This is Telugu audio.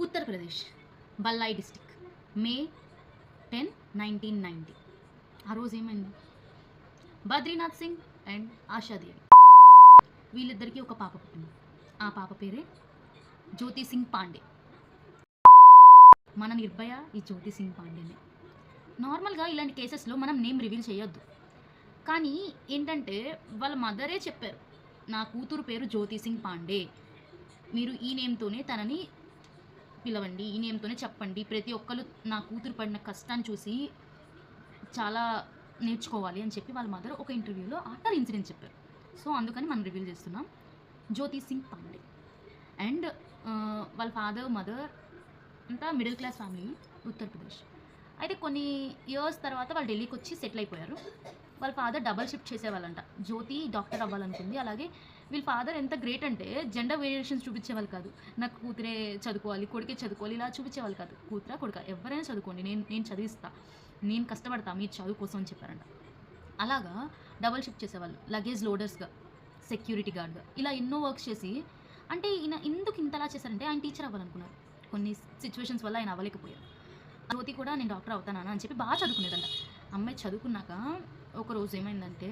ఉత్తరప్రదేశ్, బల్లాయి డిస్టిక్, మే 10, 1990. ఆ రోజు ఏమైంది? బద్రీనాథ్ సింగ్ అండ్ ఆశాదేవి వీళ్ళిద్దరికీ ఒక పాప పుట్టింది. ఆ పాప పేరే జ్యోతి సింగ్ పాండే. మన నిర్భయ ఈ జ్యోతి సింగ్ పాండేనే. నార్మల్గా ఇలాంటి కేసెస్లో మనం నేమ్ రివీల్ చేయొద్దు, కానీ ఏంటంటే వాళ్ళ మదరే చెప్పారు, నా కూతురు పేరు జ్యోతి సింగ్ పాండే, మీరు ఈ నేమ్తోనే తనని పిలవండి, ఈ నేమ్తోనే చెప్పండి, ప్రతి ఒక్కరు నా కూతురు పడిన కష్టాన్ని చూసి చాలా నేర్చుకోవాలి అని చెప్పి వాళ్ళ మదర్ ఒక ఇంటర్వ్యూలో ఆఫ్టర్ ఇన్సిడెంట్ చెప్పారు. సో అందుకని మనం రివీల్ చేస్తున్నాం జ్యోతి సింగ్ పాండే. అండ్ వాళ్ళ ఫాదర్ మదర్ అంతా మిడిల్ క్లాస్ ఫ్యామిలీ, ఉత్తరప్రదేశ్. అయితే కొన్ని ఇయర్స్ తర్వాత వాళ్ళు ఢిల్లీకి వచ్చి సెటిల్ అయిపోయారు. వాళ్ళ ఫాదర్ డబల్ షిఫ్ట్ చేసేవాళ్ళంట. జ్యోతి డాక్టర్ అవ్వాలనుకుంది. అలాగే వీళ్ళ ఫాదర్ ఎంత గ్రేట్ అంటే జెండర్ వేరియేషన్స్ చూపించేవాళ్ళు కాదు. నాకు కూతురే చదువుకోవాలి, కొడుకే చదువుకోవాలి, ఇలా చూపించేవాళ్ళు కాదు. కూతురా కొడుక ఎవరైనా చదువుకోండి, నేను చదివిస్తా, నేను కష్టపడతా మీ చదువు కోసం అని చెప్పారంట. అలాగా డబల్ షిఫ్ట్ చేసేవాళ్ళు, లగేజ్ లోడర్స్గా, సెక్యూరిటీ గార్డ్గా, ఇలా ఎన్నో వర్క్స్ చేసి. అంటే ఈయన ఎందుకు ఇంతలా చేశారంటే ఆయన టీచర్ అవ్వాలనుకున్నారు. కొన్ని సిచ్యువేషన్స్ వల్ల ఆయన అవ్వలేకపోయారు. జ్యోతి కూడా నేను డాక్టర్ అవుతానా అని చెప్పి బాగా చదువుకునేదంట. అమ్మాయి చదువుకున్నాక ఒకరోజు ఏమైందంటే